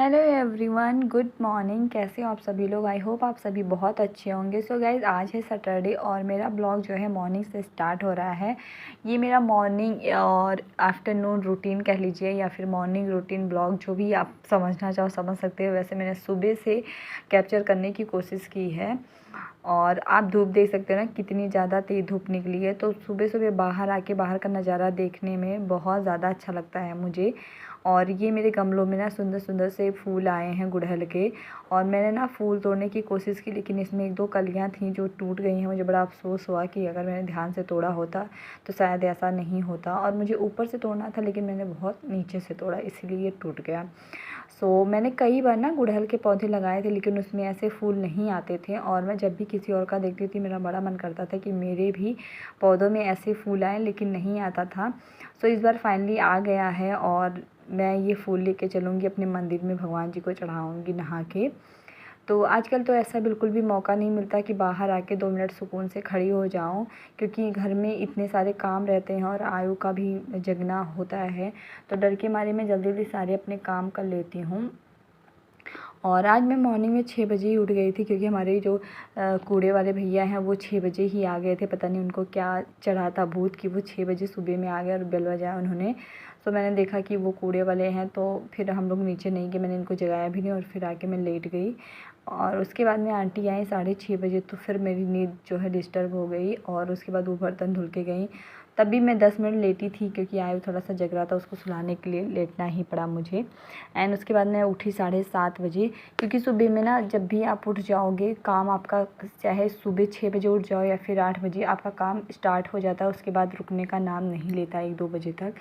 Hello everyone, good morning. कैसे हो आप सभी लोग? आई होप आप सभी बहुत अच्छे होंगे। सो गाइज़, आज है सैटरडे और मेरा ब्लॉग जो है मॉर्निंग से स्टार्ट हो रहा है। ये मेरा मॉर्निंग और आफ्टरनून रूटीन कह लीजिए, या फिर मॉर्निंग रूटीन ब्लॉग, जो भी आप समझना चाहो समझ सकते हो। वैसे मैंने सुबह से कैप्चर करने की कोशिश की है। और आप धूप देख सकते हो ना, कितनी ज़्यादा तेज़ धूप निकली है। तो सुबह सुबह बाहर आके बाहर का नज़ारा देखने में बहुत ज़्यादा अच्छा लगता है मुझे। और ये मेरे गमलों में ना सुंदर सुंदर से फूल आए हैं गुड़हल के। और मैंने ना फूल तोड़ने की कोशिश की, लेकिन इसमें एक दो कलियां थीं जो टूट गई हैं। मुझे बड़ा अफसोस हुआ कि अगर मैंने ध्यान से तोड़ा होता तो शायद ऐसा नहीं होता। और मुझे ऊपर से तोड़ना था, लेकिन मैंने बहुत नीचे से तोड़ा, इसीलिए ये टूट गया। मैंने कई बार ना गुड़हल के पौधे लगाए थे, लेकिन उसमें ऐसे फूल नहीं आते थे। और मैं जब भी किसी और का देखती थी, मेरा बड़ा मन करता था कि मेरे भी पौधों में ऐसे फूल आए, लेकिन नहीं आता था। इस बार फाइनली आ गया है और मैं ये फूल लेके चलूँगी अपने मंदिर में, भगवान जी को चढ़ाऊँगी नहा के। तो आजकल तो ऐसा बिल्कुल भी मौका नहीं मिलता कि बाहर आके 2 मिनट सुकून से खड़ी हो जाऊँ, क्योंकि घर में इतने सारे काम रहते हैं और आयु का भी जगना होता है। तो डर के मारे मैं जल्दी जल्दी सारे अपने काम कर लेती हूँ। और आज मैं मॉर्निंग में 6 बजे ही उठ गई थी, क्योंकि हमारे जो कूड़े वाले भैया हैं वो 6 बजे ही आ गए थे। पता नहीं उनको क्या चढ़ा था भूत कि वो 6 बजे सुबह में आ गए और बेल बजाया उन्होंने। मैंने देखा कि वो कूड़े वाले हैं, तो फिर हम लोग नीचे नहीं गए, मैंने इनको जगाया भी नहीं और फिर आके मैं लेट गई। और उसके बाद में आंटी आई 6:30 बजे, तो फिर मेरी नींद जो है डिस्टर्ब हो गई। और उसके बाद वो बर्तन धुल के गई, तब भी मैं 10 मिनट लेटी थी, क्योंकि आयु थोड़ा सा जग रहा था, उसको सुलाने के लिए लेटना ही पड़ा मुझे। एंड उसके बाद मैं उठी 7:30 बजे, क्योंकि सुबह में ना जब भी आप उठ जाओगे, काम आपका चाहे सुबह 6 बजे उठ जाओ या फिर 8 बजे, आपका काम स्टार्ट हो जाता है। उसके बाद रुकने का नाम नहीं लेता 1-2 बजे तक।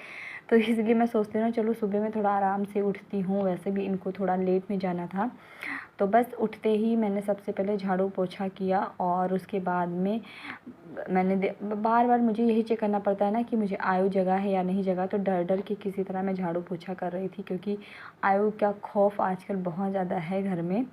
तो इसलिए मैं सोचती हूँ ना, चलो सुबह में थोड़ा आराम से उठती हूँ। वैसे भी इनको थोड़ा लेट में जाना था, तो बस उठते ही मैंने सबसे पहले झाड़ू पोछा किया। और उसके बाद में मैंने बार बार मुझे यही चेक करना पड़ता है ना कि मुझे आयु जगह है या नहीं जगह। तो डर डर के किसी तरह मैं झाड़ू पोछा कर रही थी, क्योंकि आयु का खौफ आजकल बहुत ज़्यादा है घर में।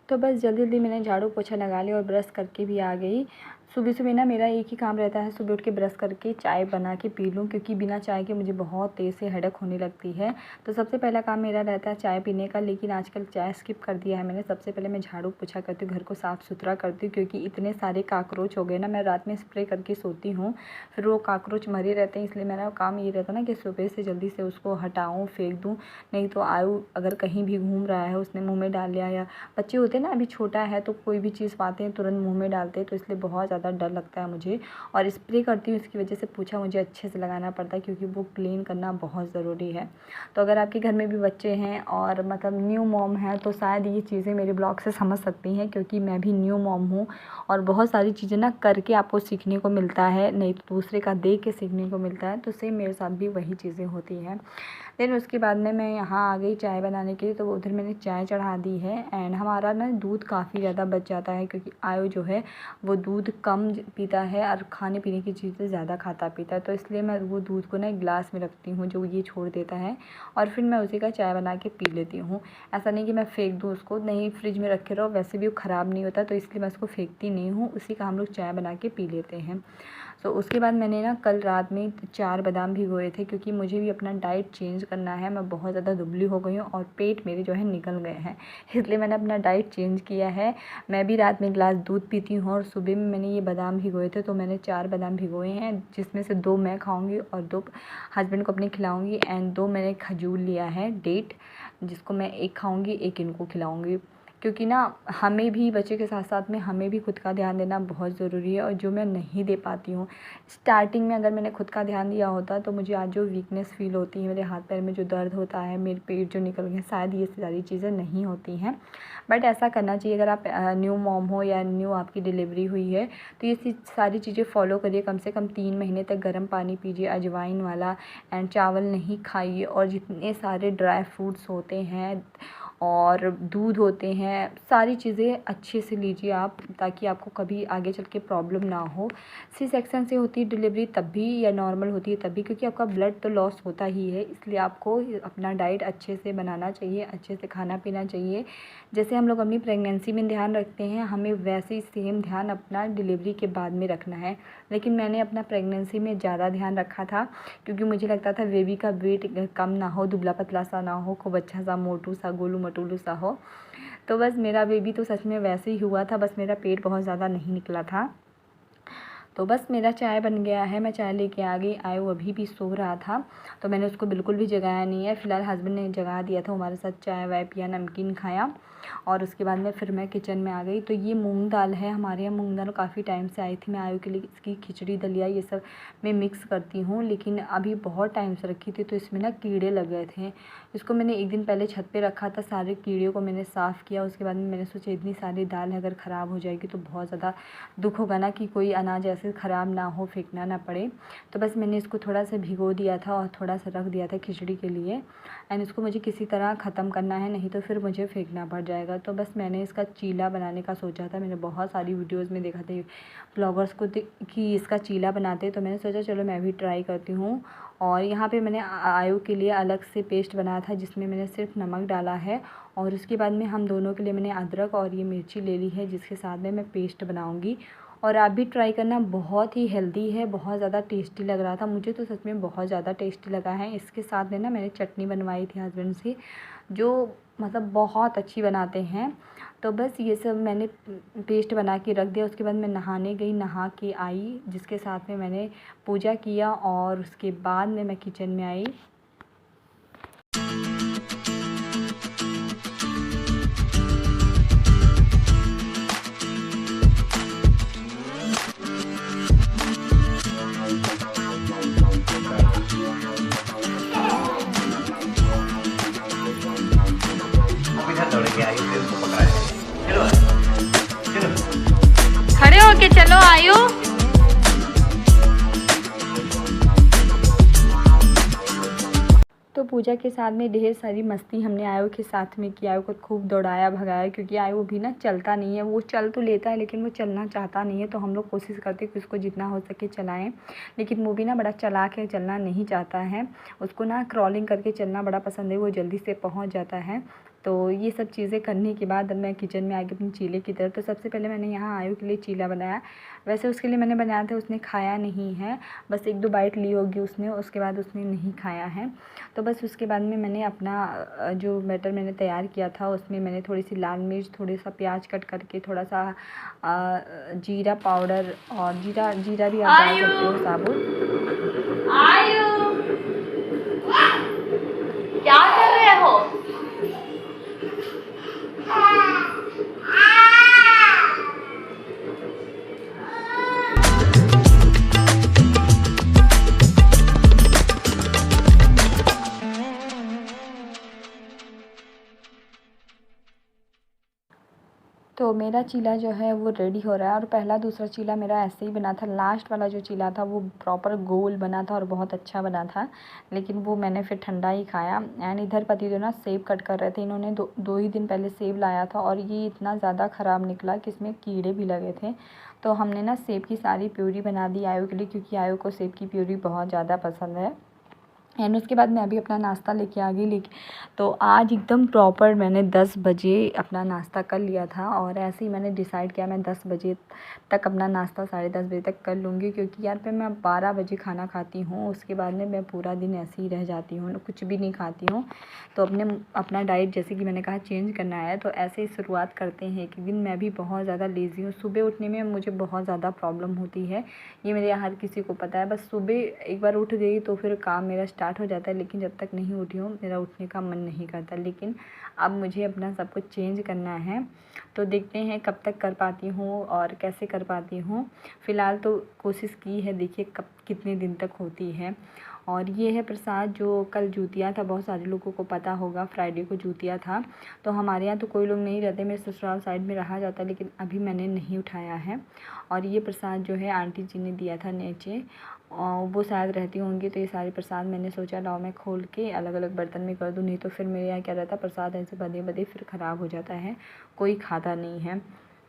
तो बस जल्दी जल्दी मैंने झाड़ू पोछा लगा लिया और ब्रश करके भी आ गई। सुबह सुबह ना मेरा एक ही काम रहता है, सुबह उठ के ब्रश करके चाय बना के पी लूँ, क्योंकि बिना चाय के मुझे बहुत तेज़ से हेडेक होने लगती है। तो सबसे पहला काम मेरा रहता है चाय पीने का, लेकिन आजकल चाय स्किप कर दिया है मैंने। सबसे पहले मैं झाड़ू पोछा करती हूँ, घर को साफ़ सुथरा करती हूँ, क्योंकि इतने सारे काकरोच हो गए ना। मैं रात में स्प्रे करके सोती हूँ, फिर वो काकरोच मरे रहते हैं। इसलिए मेरा काम ये रहता है ना कि सुबह से जल्दी से उसको हटाऊँ, फेंक दूँ। नहीं तो आयु अगर कहीं भी घूम रहा है, उसने मुँह में डाल लिया, या बच्चे होते हैं ना, अभी छोटा है तो कोई भी चीज़ पाते हैं तुरंत मुंह में डालते हैं, तो इसलिए बहुत ज़्यादा डर लगता है मुझे। और स्प्रे करती हूँ, इसकी वजह से पूछा मुझे अच्छे से लगाना पड़ता है, क्योंकि वो क्लीन करना बहुत ज़रूरी है। तो अगर आपके घर में भी बच्चे हैं और मतलब न्यू मॉम है, तो शायद ये चीज़ें मेरे ब्लॉग से समझ सकती हैं, क्योंकि मैं भी न्यू मॉम हूँ। और बहुत सारी चीज़ें ना करके आपको सीखने को मिलता है, नहीं तो दूसरे का देख के सीखने को मिलता है। तो सेम मेरे साथ भी वही चीज़ें होती हैं। देन उसके बाद में मैं यहाँ आ गई चाय बनाने के लिए, तो उधर मैंने चाय चढ़ा दी है। एंड हमारा ना दूध काफ़ी ज़्यादा बच जाता है, क्योंकि आयु जो है वो दूध कम पीता है और खाने पीने की चीज़ें ज़्यादा खाता पीता है। तो इसलिए मैं वो दूध को ना एक गिलास में रखती हूँ, जो ये छोड़ देता है, और फिर मैं उसी का चाय बना के पी लेती हूँ। ऐसा नहीं कि मैं फेंक दूँ उसको, नहीं, फ्रिज में रखे रहो, वैसे भी वो ख़राब नहीं होता, तो इसलिए मैं उसको फेंकती नहीं हूँ, उसी का हम लोग चाय बना के पी लेते हैं। उसके बाद मैंने ना कल रात में 4 बादाम भिगोए थे, क्योंकि मुझे भी अपना डाइट चेंज करना है। मैं बहुत ज़्यादा दुबली हो गई हूँ और पेट मेरे जो है निकल गए हैं, इसलिए मैंने अपना डाइट चेंज किया है। मैं भी रात में गिलास दूध पीती हूँ, और सुबह में मैंने ये बादाम भिगोए थे, तो मैंने 4 बादाम भिगोए हैं, जिसमें से 2 मैं खाऊँगी और 2 हस्बैंड को अपने खिलाऊँगी। एंड 2 मैंने खजूर लिया है, डेट, जिसको मैं 1 खाऊँगी, 1 इनको खिलाऊँगी। क्योंकि ना हमें भी बच्चे के साथ साथ में हमें भी खुद का ध्यान देना बहुत ज़रूरी है, और जो मैं नहीं दे पाती हूँ। स्टार्टिंग में अगर मैंने खुद का ध्यान दिया होता, तो मुझे आज जो वीकनेस फ़ील होती है, मेरे हाथ पैर में जो दर्द होता है, मेरे पेट जो निकल गए, शायद ये सारी चीज़ें नहीं होती हैं। बट ऐसा करना चाहिए। अगर आप न्यू मॉम हो या न्यू आपकी डिलीवरी हुई है, तो ये सारी चीज़ें फॉलो करिए। कम से कम 3 महीने तक गर्म पानी पीजिए अजवाइन वाला, एंड चावल नहीं खाइए, और जितने सारे ड्राई फ्रूट्स होते हैं और दूध होते हैं, सारी चीज़ें अच्छे से लीजिए आप, ताकि आपको कभी आगे चल के प्रॉब्लम ना हो। सी सेक्शन से होती है डिलीवरी तब भी या नॉर्मल होती है तब भी, क्योंकि आपका ब्लड तो लॉस होता ही है, इसलिए आपको अपना डाइट अच्छे से बनाना चाहिए, अच्छे से खाना पीना चाहिए। जैसे हम लोग अपनी प्रेगनेंसी में ध्यान रखते हैं, हमें वैसे ही सेम ध्यान अपना डिलीवरी के बाद में रखना है। लेकिन मैंने अपना प्रेगनेंसी में ज़्यादा ध्यान रखा था, क्योंकि मुझे लगता था बेबी का वेट कम ना हो, दुबला पतला सा ना हो, खूब अच्छा सा मोटू सा गोलू मटोलू सा हो। तो बस मेरा बेबी तो सच में वैसे ही हुआ था, बस मेरा पेट बहुत ज़्यादा नहीं निकला था। तो बस मेरा चाय बन गया है, मैं चाय लेके आ गई। आए वो अभी भी सो रहा था, तो मैंने उसको बिल्कुल भी जगाया नहीं है। फ़िलहाल हस्बैंड ने जगा दिया था, हमारे साथ चाय वाय पिया, नमकीन खाया, और उसके बाद में फिर मैं किचन में आ गई। तो ये मूंग दाल है, हमारे यहाँ मूंग दाल काफ़ी टाइम से आई थी। मैं आयु के लिए इसकी खिचड़ी दलिया ये सब मैं मिक्स करती हूँ, लेकिन अभी बहुत टाइम से रखी थी तो इसमें ना कीड़े लग गए थे। इसको मैंने एक दिन पहले छत पे रखा था, सारे कीड़े को मैंने साफ़ किया। उसके बाद में मैंने सोचा इतनी सारी दाल अगर ख़राब हो जाएगी तो बहुत ज़्यादा दुख होगा ना, कि कोई अनाज ऐसे ख़राब ना हो, फेंकना ना पड़े। तो बस मैंने इसको थोड़ा सा भिगो दिया था और थोड़ा सा रख दिया था खिचड़ी के लिए, एंड इसको मुझे किसी तरह ख़त्म करना है, नहीं तो फिर मुझे फेंकना पड़ जाएगा। तो बस मैंने इसका चीला बनाने का सोचा था। मैंने बहुत सारी वीडियोज़ में देखा था ब्लॉगर्स को कि इसका चीला बनाते, तो मैंने सोचा चलो मैं भी ट्राई करती हूँ। और यहाँ पे मैंने आयु के लिए अलग से पेस्ट बनाया था, जिसमें मैंने सिर्फ नमक डाला है, और उसके बाद में हम दोनों के लिए मैंने अदरक और ये मिर्ची ले ली है, जिसके साथ में मैं पेस्ट बनाऊँगी। और आप भी ट्राई करना, बहुत ही हेल्दी है, बहुत ज़्यादा टेस्टी लग रहा था मुझे, तो सच में बहुत ज़्यादा टेस्टी लगा है। इसके साथ में ना मैंने चटनी बनवाई थी हस्बैंड से, जो मतलब बहुत अच्छी बनाते हैं। तो बस ये सब मैंने पेस्ट बना के रख दिया। उसके बाद मैं नहाने गई, नहा के आई, जिसके साथ में मैंने पूजा किया, और उसके बाद में मैं किचन में आई। खड़े होके चलो आयु। तो पूजा के साथ में ढेर सारी मस्ती हमने आयु के साथ में की। आयु को खूब दौड़ाया भगाया, क्योंकि आयु भी ना चलता नहीं है, वो चल तो लेता है लेकिन वो चलना चाहता नहीं है। तो हम लोग कोशिश करते हैं कि उसको जितना हो सके चलाएं, लेकिन वो भी ना बड़ा चालाक है, चलना नहीं चाहता है। उसको ना क्रॉलिंग करके चलना बड़ा पसंद है, वो जल्दी से पहुँच जाता है। तो ये सब चीज़ें करने के बाद मैं किचन में आ गई अपनी चीले की तरफ। तो सबसे पहले मैंने यहाँ आयु के लिए चीला बनाया। वैसे उसके लिए मैंने बनाया था, उसने खाया नहीं है, बस 1-2 बाइट ली होगी उसने, उसके बाद उसने नहीं खाया है। तो बस उसके बाद में मैंने अपना जो बैटर मैंने तैयार किया था, उसमें मैंने थोड़ी सी लाल मिर्च, थोड़ा सा प्याज कट करके, थोड़ा सा जीरा पाउडर, और जीरा भी आप डाल सकते हो साबुत। आयु क्या कर रहे हो? तो मेरा चीला जो है वो रेडी हो रहा है, और पहला दूसरा चीला मेरा ऐसे ही बना था। लास्ट वाला जो चीला था वो प्रॉपर गोल बना था और बहुत अच्छा बना था, लेकिन वो मैंने फिर ठंडा ही खाया। एंड इधर पति जो ना सेब कट कर रहे थे, इन्होंने दो ही दिन पहले सेब लाया था, और ये इतना ज़्यादा ख़राब निकला कि इसमें कीड़े भी लगे थे। तो हमने ना सेब की सारी प्यूरी बना दी आयु के लिए, क्योंकि आयु को सेब की प्यूरी बहुत ज़्यादा पसंद है। एंड उसके बाद मैं अभी अपना नाश्ता लेके आ गई। लेके तो आज एकदम प्रॉपर मैंने 10 बजे अपना नाश्ता कर लिया था, और ऐसे ही मैंने डिसाइड किया मैं 10 बजे तक अपना नाश्ता 10:30 बजे तक कर लूँगी, क्योंकि यार फिर मैं 12 बजे खाना खाती हूँ, उसके बाद में मैं पूरा दिन ऐसे ही रह जाती हूँ, कुछ भी नहीं खाती हूँ। तो अपना डाइट जैसे कि मैंने कहा चेंज करना है, तो ऐसे ही शुरुआत करते हैं। एक दिन मैं भी बहुत ज़्यादा लेज़ी हूँ, सुबह उठने में मुझे बहुत ज़्यादा प्रॉब्लम होती है, ये मेरे हर किसी को पता है। बस सुबह एक बार उठ गई तो फिर काम मेरा स्टार्ट हो जाता है, लेकिन जब तक नहीं उठी हूँ मेरा उठने का मन नहीं करता। लेकिन अब मुझे अपना सब कुछ चेंज करना है, तो देखते हैं कब तक कर पाती हूँ और कैसे कर पाती हूँ। फ़िलहाल तो कोशिश की है, देखिए कब कितने दिन तक होती है। और ये है प्रसाद जो कल जूतिया था, बहुत सारे लोगों को पता होगा फ्राइडे को जूतिया था। तो हमारे यहाँ तो कोई लोग नहीं रहते, मेरे ससुराल साइड में रहा जाता, लेकिन अभी मैंने नहीं उठाया है। और ये प्रसाद जो है आंटी जी ने दिया था नीचे, और वो शायद रहती होंगी, तो ये सारे प्रसाद मैंने सोचा लाओ मैं खोल के अलग अलग बर्तन में कर दूँ, नहीं तो फिर मेरे यहाँ क्या रहता है प्रसाद ऐसे बधे बधे फिर ख़राब हो जाता है, कोई खाता नहीं है।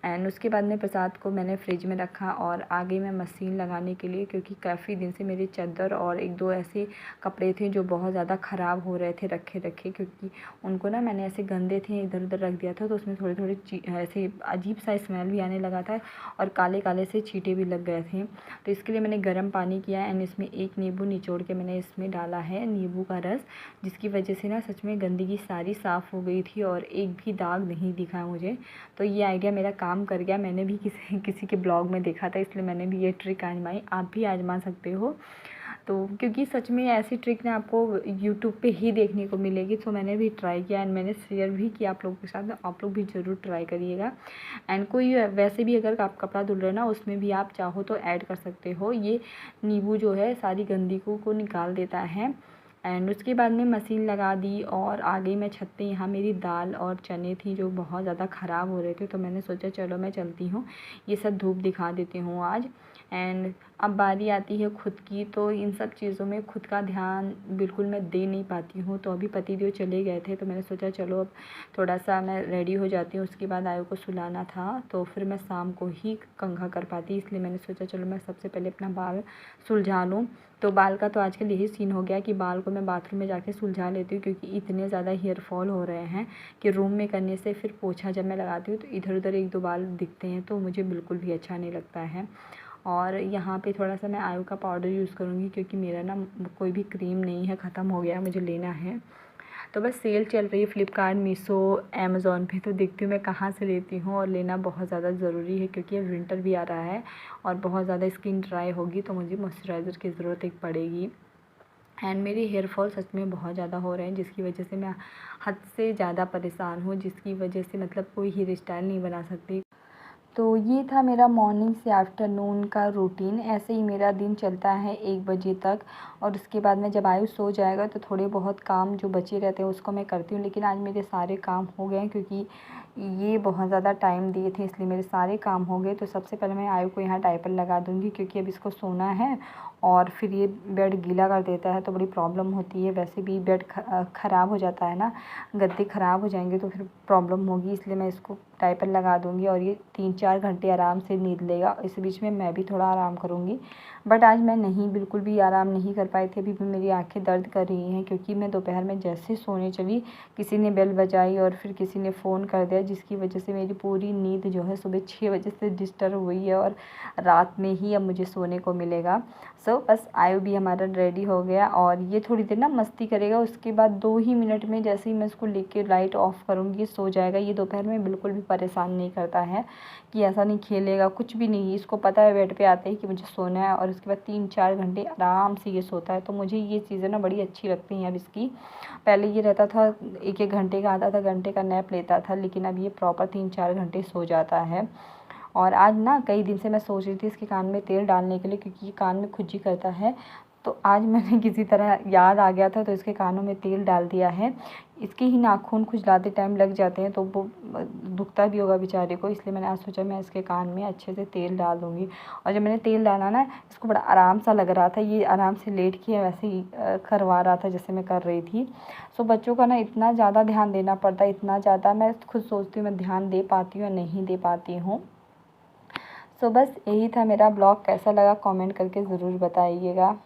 एंड उसके बाद में प्रसाद को मैंने फ्रिज में रखा और आगे मैं मशीन लगाने के लिए, क्योंकि काफ़ी दिन से मेरी चादर और एक दो ऐसे कपड़े थे जो बहुत ज़्यादा ख़राब हो रहे थे रखे रखे, क्योंकि उनको ना मैंने ऐसे गंदे थे इधर उधर रख दिया था, तो उसमें थोड़ी थोड़ी ऐसे अजीब सा स्मेल भी आने लगा था और काले काले से चींटे भी लग गए थे। तो इसके लिए मैंने गर्म पानी किया एंड इसमें एक नींबू निचोड़ के मैंने इसमें डाला है नींबू का रस, जिसकी वजह से ना सच में गंदगी सारी साफ़ हो गई थी और एक भी दाग नहीं दिखा मुझे। तो ये आइडिया मेरा काम कर गया, मैंने भी किसी के ब्लॉग में देखा था, इसलिए मैंने भी ये ट्रिक आजमाई, आप भी आजमा सकते हो। तो क्योंकि सच में ऐसी ट्रिक ना आपको यूट्यूब पे ही देखने को मिलेगी, तो मैंने भी ट्राई किया एंड मैंने शेयर भी किया आप लोगों के साथ, आप लोग भी ज़रूर ट्राई करिएगा। एंड कोई वैसे भी अगर आप कपड़ा धुल रहे ना उसमें भी आप चाहो तो ऐड कर सकते हो, ये नींबू जो है सारी गंदगी को निकाल देता है। एंड उसके बाद में मशीन लगा दी और आ गई मैं छत पे। यहाँ मेरी दाल और चने थी जो बहुत ज़्यादा ख़राब हो रहे थे, तो मैंने सोचा चलो मैं चलती हूँ ये सब धूप दिखा देती हूँ आज। एंड अब बारी आती है खुद की, तो इन सब चीज़ों में खुद का ध्यान बिल्कुल मैं दे नहीं पाती हूँ। तो अभी पतिदेव चले गए थे, तो मैंने सोचा चलो अब थोड़ा सा मैं रेडी हो जाती हूँ, उसके बाद आयु को सुलाना था, तो फिर मैं शाम को ही कंघा कर पाती, इसलिए मैंने सोचा चलो मैं सबसे पहले अपना बाल सुलझा लूँ। तो बाल का तो आजकल यही सीन हो गया कि बाल को मैं बाथरूम में जाके सुलझा लेती हूँ, क्योंकि इतने ज़्यादा हेयर फॉल हो रहे हैं कि रूम में करने से फिर पोछा जब मैं लगाती हूँ तो इधर उधर एक दो बाल दिखते हैं, तो मुझे बिल्कुल भी अच्छा नहीं लगता है। और यहाँ पे थोड़ा सा मैं आयु का पाउडर यूज़ करूँगी, क्योंकि मेरा ना कोई भी क्रीम नहीं है, ख़त्म हो गया, मुझे लेना है। तो बस सेल चल रही है फ्लिपकार्ट, मीशो, अमेज़ॉन पे, तो देखती हूँ मैं कहाँ से लेती हूँ। और लेना बहुत ज़्यादा ज़रूरी है, क्योंकि अब विंटर भी आ रहा है और बहुत ज़्यादा स्किन ड्राई होगी, तो मुझे मॉइस्चराइज़र की ज़रूरत एक पड़ेगी। एंड मेरे हेयर फॉल सच में बहुत ज़्यादा हो रहे हैं, जिसकी वजह से मैं हद से ज़्यादा परेशान हूँ, जिसकी वजह से मतलब कोई हेयर स्टाइल नहीं बना सकती। तो ये था मेरा मॉर्निंग से आफ्टरनून का रूटीन। ऐसे ही मेरा दिन चलता है 1 बजे तक, और उसके बाद में जब आयु सो जाएगा तो थोड़े बहुत काम जो बचे रहते हैं उसको मैं करती हूँ। लेकिन आज मेरे सारे काम हो गए हैं, क्योंकि ये बहुत ज़्यादा टाइम दिए थे, इसलिए मेरे सारे काम हो गए। तो सबसे पहले मैं आयु को यहाँ डायपर लगा दूँगी, क्योंकि अब इसको सोना है और फिर ये बेड गीला कर देता है तो बड़ी प्रॉब्लम होती है। वैसे भी बेड ख़राब हो जाता है ना, गद्दे ख़राब हो जाएंगे तो फिर प्रॉब्लम होगी, इसलिए मैं इसको डायपर लगा दूँगी और ये 3-4 घंटे आराम से नींद लेगा। इस बीच में मैं भी थोड़ा आराम करूँगी, बट आज मैं बिल्कुल भी आराम नहीं कर पाई थी। अभी भी मेरी आंखें दर्द कर रही हैं, क्योंकि मैं दोपहर में जैसे सोने चली किसी ने बेल बजाई और फिर किसी ने फ़ोन कर दिया, जिसकी वजह से मेरी पूरी नींद जो है सुबह 6 बजे से डिस्टर्ब हुई है और रात में ही अब मुझे सोने को मिलेगा। सो बस आयु भी हमारा रेडी हो गया और ये थोड़ी देर ना मस्ती करेगा, उसके बाद 2 ही मिनट में जैसे ही मैं इसको लेके लाइट ऑफ़ करूँगी सो जाएगा। ये दोपहर में बिल्कुल भी परेशान नहीं करता है कि ऐसा नहीं खेलेगा, कुछ भी नहीं। इसको पता है बेड पे आते ही कि मुझे सोना है, और उसके बाद 3-4 घंटे आराम से ये सोता है। तो मुझे ये चीज़ें ना बड़ी अच्छी लगती हैं अब इसकी। पहले ये रहता था 1-1 घंटे का, आधा घंटे का नैप लेता था, लेकिन अब ये प्रॉपर 3-4 घंटे सो जाता है। और आज ना कई दिन से मैं सोच रही थी इसके कान में तेल डालने के लिए, क्योंकि ये कान में खुजली करता है। तो आज मैंने किसी तरह याद आ गया था, तो इसके कानों में तेल डाल दिया है। इसके ही नाखून खुजलाते टाइम लग जाते हैं, तो वो दुखता भी होगा बेचारे को, इसलिए मैंने आज सोचा मैं इसके कान में अच्छे से तेल डाल दूँगी। और जब मैंने तेल डाला ना, इसको बड़ा आराम सा लग रहा था, ये आराम से लेट के वैसे ही करवा रहा था जैसे मैं कर रही थी। सो बच्चों का ना इतना ज़्यादा ध्यान देना पड़ता है, इतना ज़्यादा मैं खुद सोचती हूँ मैं ध्यान दे पाती हूँ या नहीं दे पाती हूँ। सो बस यही था मेरा ब्लॉग, कैसा लगा कमेंट करके ज़रूर बताइएगा।